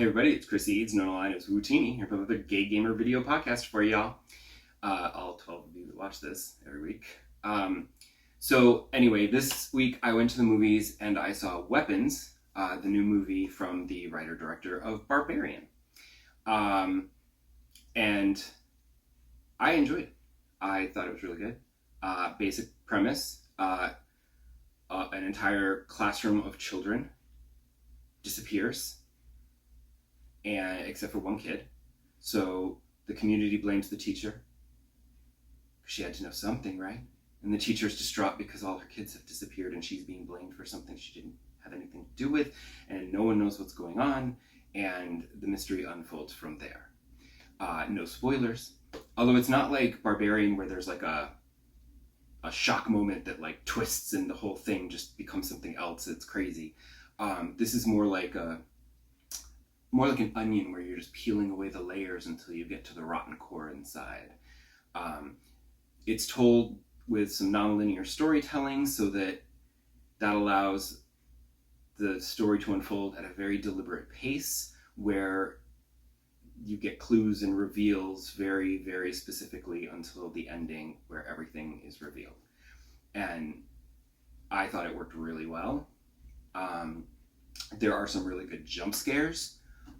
everybody, it's Chris Eads, known online as Wootini, here with another Gay Gamer video podcast for y'all. All 12 of you that watch this every week. So anyway, this week I went to the movies and I saw Weapons, the new movie from the writer-director of Barbarian. And I enjoyed it. I thought it was really good. Basic premise, an entire classroom of children disappears, and except for one kid. So the community blames the teacher, because she had to know something, right? And the teacher's distraught because all her kids have disappeared and she's being blamed for something she didn't have anything to do with, and no one knows what's going on, and the mystery unfolds from there. No spoilers, although it's not like Barbarian where there's like a shock moment that like twists and the whole thing just becomes something else. It's crazy. This is more like an onion where you're just peeling away the layers until you get to the rotten core inside. It's told with some nonlinear storytelling so that allows the story to unfold at a very deliberate pace where you get clues and reveals very, very specifically until the ending where everything is revealed. And I thought it worked really well. There are some really good jump scares.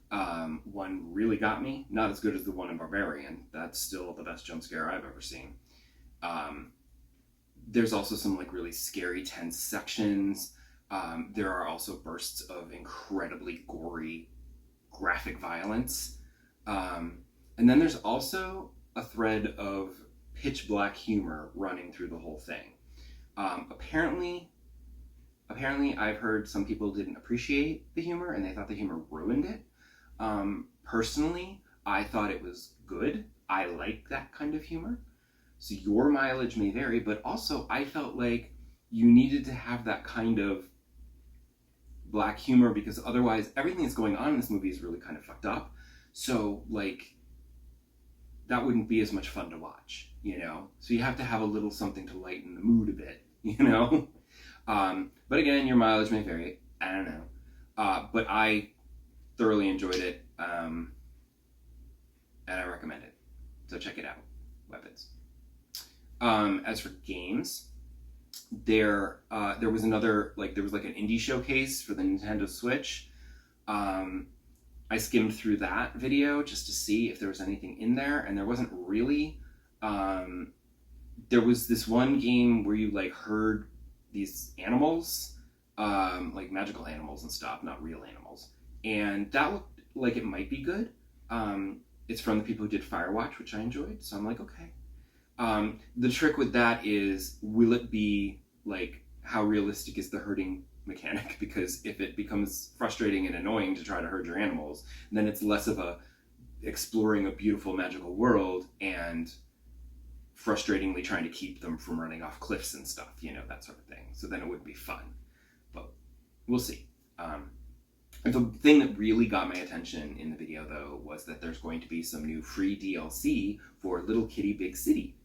One really got me. Not as good as the one in Barbarian. That's still the best jump scare I've ever seen. There's also some like really scary, tense sections. There are also bursts of incredibly gory, graphic violence. And then there's also a thread of pitch black humor running through the whole thing. Apparently I've heard some people didn't appreciate the humor and they thought the humor ruined it. Personally, I thought it was good. I like that kind of humor. So your mileage may vary, but also I felt like you needed to have that kind of black humor because otherwise everything that's going on in this movie is really kind of fucked up. So like that wouldn't be as much fun to watch, you know? So you have to have a little something to lighten the mood a bit, you know? But again, your mileage may vary. I don't know. But I thoroughly enjoyed it, and I recommend it. So check it out, Weapons. As for games, there was another, there was an indie showcase for the Nintendo Switch. I skimmed through that video just to see if there was anything in there, and there wasn't really. There was this one game where you heard these animals, like magical animals and stuff, not real animals. And that looked like it might be good. It's from the people who did Firewatch, which I enjoyed. So I'm like, okay. The trick with that is, will it be how realistic is the herding mechanic? Because if it becomes frustrating and annoying to try to herd your animals, then it's less of a exploring a beautiful magical world and frustratingly trying to keep them from running off cliffs and stuff, that sort of thing. So then it would be fun, but we'll see. The thing that really got my attention in the video, though, was that there's going to be some new free DLC for Little Kitty Big City,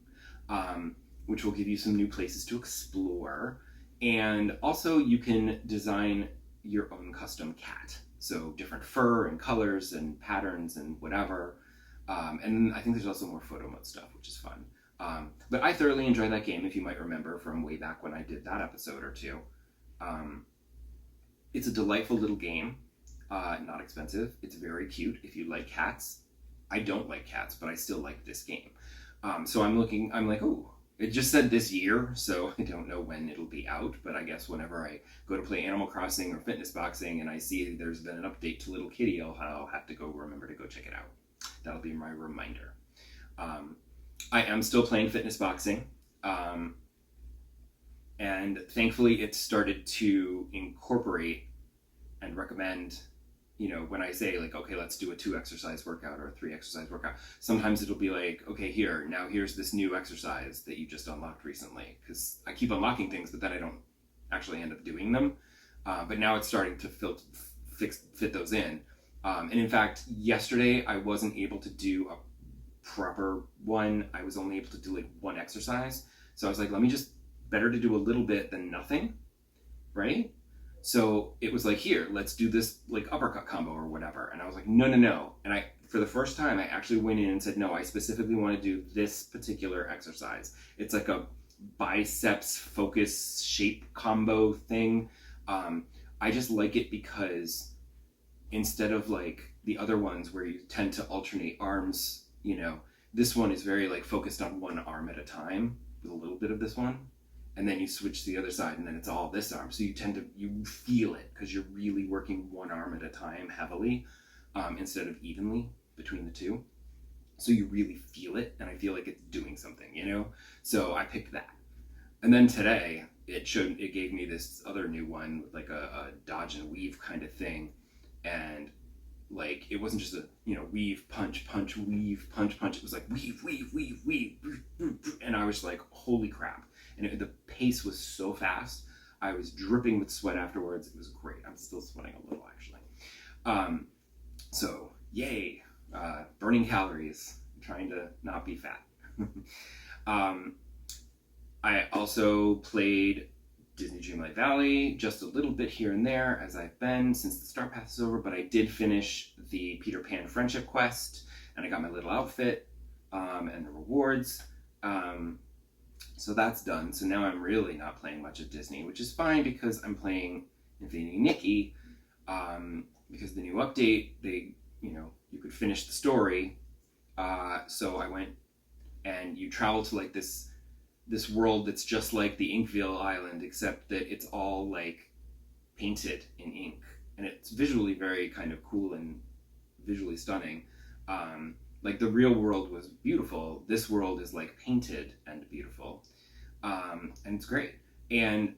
which will give you some new places to explore. And also you can design your own custom cat. So different fur and colors and patterns and whatever. And I think there's also more photo mode stuff, which is fun. But I thoroughly enjoyed that game, if you might remember from way back when I did that episode or two. It's a delightful little game, not expensive. It's very cute if you like cats. I don't like cats, but I still like this game. So I'm like, oh, it just said this year, so I don't know when it'll be out, but I guess whenever I go to play Animal Crossing or Fitness Boxing and I see there's been an update to Little Kitty, I'll have to go remember to go check it out. That'll be my reminder. I am still playing Fitness Boxing, and thankfully it started to incorporate and recommend, when I say okay, let's do a 2 exercise workout or a 3 exercise workout, sometimes it'll be okay, here's this new exercise that you just unlocked recently, because I keep unlocking things, but then I don't actually end up doing them. But now it's starting to fit those in. And in fact, yesterday I wasn't able to do a proper one. I was only able to do 1 exercise. So I was like, better to do a little bit than nothing, right? So it was like, here, let's do this like uppercut combo or whatever. And I was like, no, no, no. And for the first time, I actually went in and said, no, I specifically want to do this particular exercise. It's like a biceps focus shape combo thing. I just like it because instead of like the other ones where you tend to alternate arms, this one is very like focused on one arm at a time with a little bit of this one. And then you switch to the other side and then it's all this arm. So you feel it because you're really working one arm at a time heavily instead of evenly between the two. So you really feel it, and I feel like it's doing something, So I picked that. And then today it gave me this other new one with like a dodge and weave kind of thing. And like it wasn't just a weave, punch, punch, weave, punch, punch. It was like weave, weave, weave, weave, and I was like, holy crap. And the pace was so fast. I was dripping with sweat afterwards. It was great. I'm still sweating a little, actually. So, yay. Burning calories. I'm trying to not be fat. I also played Disney Dreamlight Valley just a little bit here and there as I've been since the Star Path is over, but I did finish the Peter Pan Friendship Quest, and I got my little outfit and the rewards. So that's done. So now I'm really not playing much of Disney, which is fine because I'm playing Infinity Nikki. Because the new update, you could finish the story. So I went and you travel to like this world that's just like the Inkville Island, except that it's all like painted in ink, and it's visually very kind of cool and visually stunning. Like the real world was beautiful. This world is like painted and beautiful. And it's great. And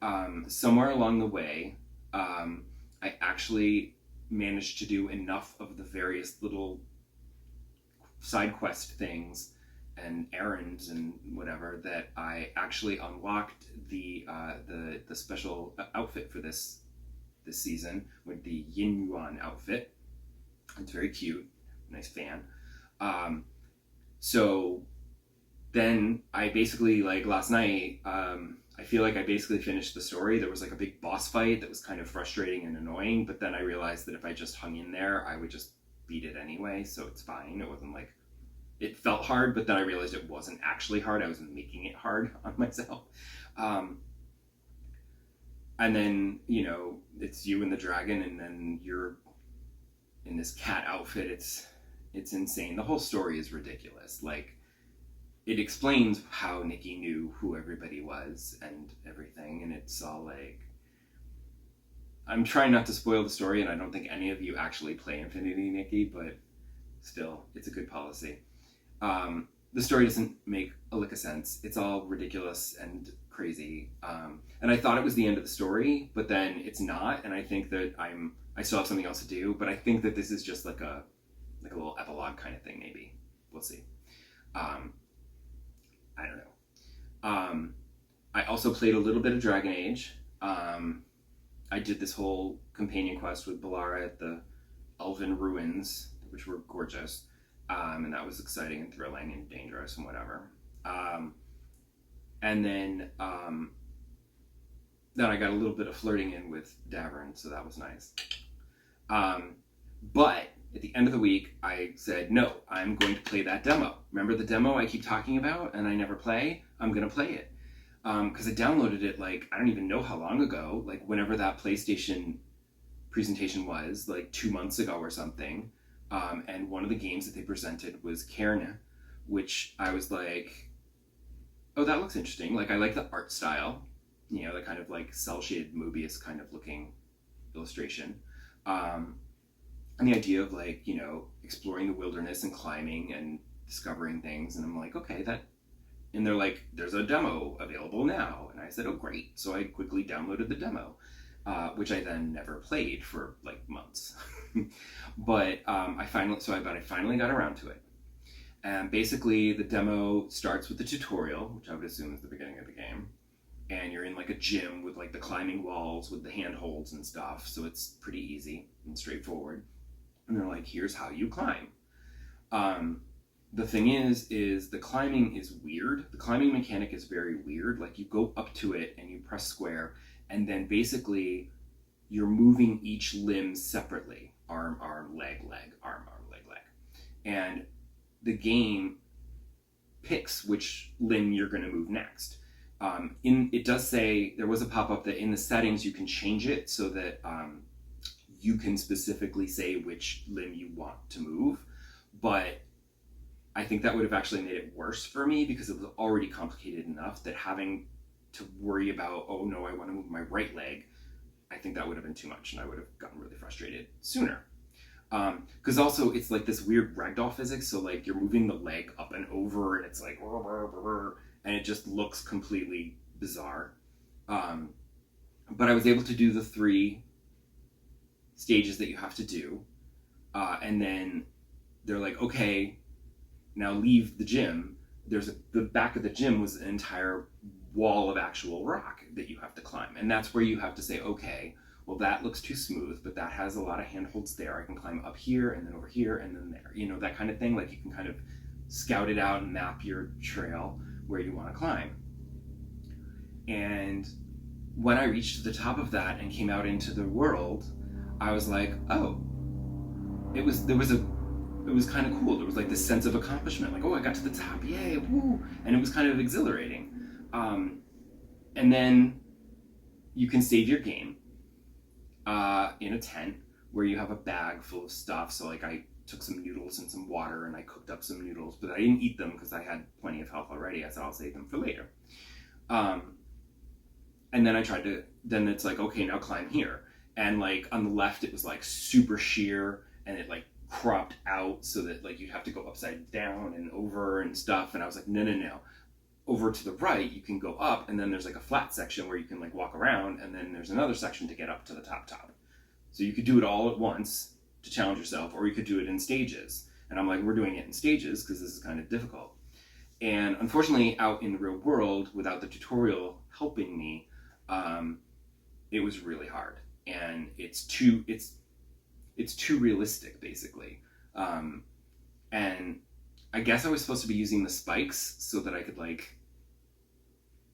somewhere along the way, I actually managed to do enough of the various little side quest things and errands and whatever that I actually unlocked the special outfit for this season with the Yin Yuan outfit. It's very cute, nice fan. So then I basically, like last night, I feel like I basically finished the story. There was like a big boss fight that was kind of frustrating and annoying, but then I realized that if I just hung in there, I would just beat it anyway, so it's fine. It wasn't like, it felt hard, but then I realized it wasn't actually hard. I was making it hard on myself. And then, it's you and the dragon, and then you're in this cat outfit. It's insane. The whole story is ridiculous. Like, it explains how Nikki knew who everybody was and everything, and it's all like, I'm trying not to spoil the story, and I don't think any of you actually play Infinity Nikki, but still, it's a good policy. The story doesn't make a lick of sense. It's all ridiculous and crazy. And I thought it was the end of the story, but then it's not, and I think that I still have something else to do, but I think that this is just like a little epilogue kind of thing, maybe. We'll see. I don't know. I also played a little bit of Dragon Age. I did this whole companion quest with Balara at the Elven Ruins, which were gorgeous. And that was exciting and thrilling and dangerous and whatever. And then I got a little bit of flirting in with Davern, so that was nice. But at the end of the week, I said, no, I'm going to play that demo. Remember the demo I keep talking about and I never play? I'm going to play it. Because I downloaded it, like, I don't even know how long ago, like whenever that PlayStation presentation was, like 2 months ago or something. And one of the games that they presented was Cairn, which I was like, oh, that looks interesting. Like, I like the art style, the kind of like cel-shaded Mobius kind of looking illustration. And the idea of like, exploring the wilderness and climbing and discovering things. And I'm like, okay, and they're like, there's a demo available now. And I said, oh, great. So I quickly downloaded the demo, which I then never played for like months. But I finally got around to it. And basically the demo starts with the tutorial, which I would assume is the beginning of the game. And you're in like a gym with like the climbing walls with the handholds and stuff. So it's pretty easy and straightforward. And they're like, here's how you climb. The thing is the climbing is weird. The climbing mechanic is very weird. Like, you go up to it and you press square, and then basically you're moving each limb separately. Arm, arm, leg, leg, arm, leg, leg. And the game picks which limb you're going to move next. It does say, there was a pop-up that in the settings you can change it so that you can specifically say which limb you want to move. But I think that would have actually made it worse for me because it was already complicated enough that having to worry about, oh no, I want to move my right leg, I think that would have been too much and I would have gotten really frustrated sooner. Because also it's like this weird ragdoll physics, so like you're moving the leg up and over and it's like, and it just looks completely bizarre. But I was able to do the 3 stages that you have to do, and then they're like, okay, now leave the gym. The back of the gym was an entire wall of actual rock that you have to climb, and that's where you have to say, okay, well, that looks too smooth, but that has a lot of handholds there. I can climb up here and then over here and then there. You know, that kind of thing. Like you can kind of scout it out and map your trail where you want to climb. And when I reached the top of that and came out into the world, I was like, oh, it was kind of cool. There was like this sense of accomplishment, like, oh, I got to the top, yay, woo! And it was kind of exhilarating. And then you can save your game in a tent where you have a bag full of stuff. So like I took some noodles and some water and I cooked up some noodles, but I didn't eat them because I had plenty of health already. I said I'll save them for later. And then then it's like, okay, now climb here. And like on the left, it was like super sheer and it like cropped out so that like you'd have to go upside down and over and stuff. And I was like, no. Over to the right, you can go up and then there's like a flat section where you can like walk around and then there's another section to get up to the top. So you could do it all at once to challenge yourself, or you could do it in stages. And I'm like, we're doing it in stages because this is kind of difficult. And unfortunately, out in the real world, without the tutorial helping me, it was really hard. And it's too realistic, basically. And I guess I was supposed to be using the spikes so that I could like,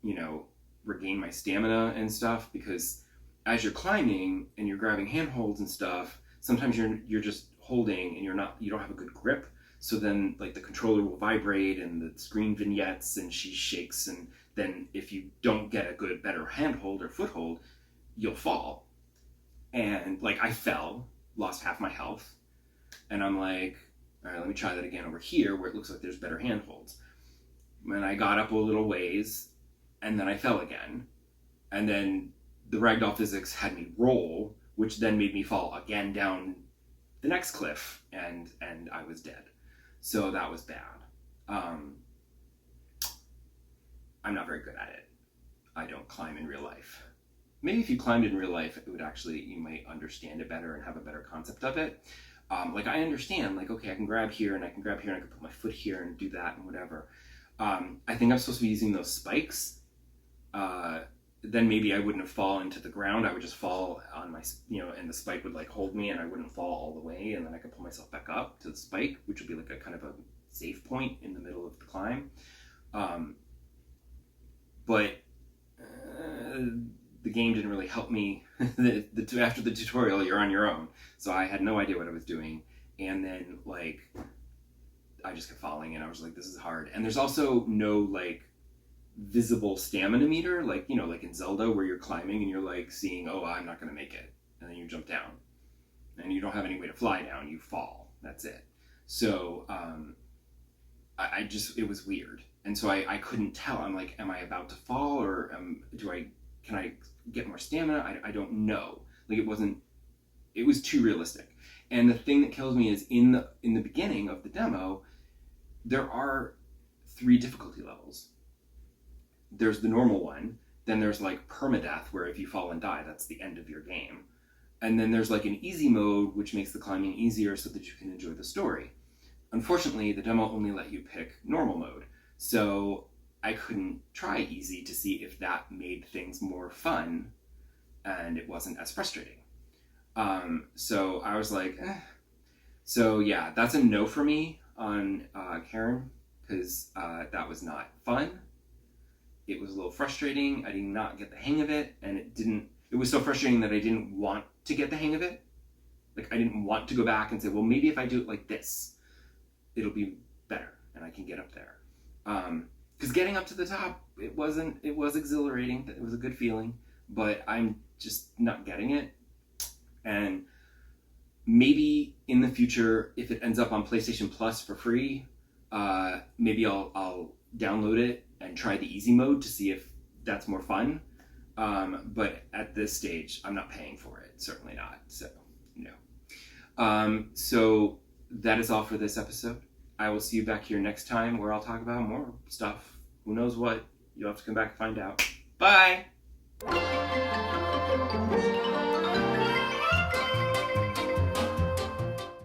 you know, regain my stamina and stuff, because as you're climbing and you're grabbing handholds and stuff, sometimes you're just holding and you don't have a good grip. So then like the controller will vibrate and the screen vignettes and she shakes, and then if you don't get a better handhold or foothold, you'll fall. And like I fell, lost half my health, and I'm like, all right, let me try that again over here where it looks like there's better handholds. And I got up a little ways and then I fell again. And then the ragdoll physics had me roll, which then made me fall again down the next cliff, and I was dead. So that was bad. I'm not very good at it. I don't climb in real life. Maybe if you climbed in real life, you might understand it better and have a better concept of it. Like I understand, like, okay, I can grab here and I can grab here and I can put my foot here and do that and whatever. I think I'm supposed to be using those spikes. Then maybe I wouldn't have fallen to the ground. I would just fall on my, and the spike would like hold me and I wouldn't fall all the way, and then I could pull myself back up to the spike, which would be like a kind of a safe point in the middle of the climb. But the game didn't really help me. After the tutorial, you're on your own. So I had no idea what I was doing. And then like, I just kept falling and I was like, this is hard. And there's also no like visible stamina meter, like, like in Zelda where you're climbing and you're like seeing, oh, I'm not going to make it. And then you jump down and you don't have any way to fly down. You fall. That's it. So it was weird. And so I couldn't tell. I'm like, am I about to fall, or can I get more stamina? I don't know. Like it was too realistic. And the thing that kills me is in the beginning of the demo, there are 3 difficulty levels. There's the normal one, then there's like permadeath, where if you fall and die, that's the end of your game. And then there's like an easy mode, which makes the climbing easier so that you can enjoy the story. Unfortunately, the demo only let you pick normal mode. So I couldn't try easy to see if that made things more fun, and it wasn't as frustrating. So I was like, eh. So yeah, that's a no for me on Karen, because that was not fun. It was a little frustrating. I did not get the hang of it, and it didn't it was so frustrating that I didn't want to get the hang of it. Like, I didn't want to go back and say, well, maybe if I do it like this, it'll be better and I can get up there. Because getting up to the top, it was exhilarating. It was a good feeling, but I'm just not getting it. And maybe in the future, if it ends up on PlayStation Plus for free, maybe I'll download it and try the easy mode to see if that's more fun. But at this stage, I'm not paying for it. Certainly not. So, no. So that is all for this episode. I will see you back here next time where I'll talk about more stuff. Who knows what? You'll have to come back and find out. Bye!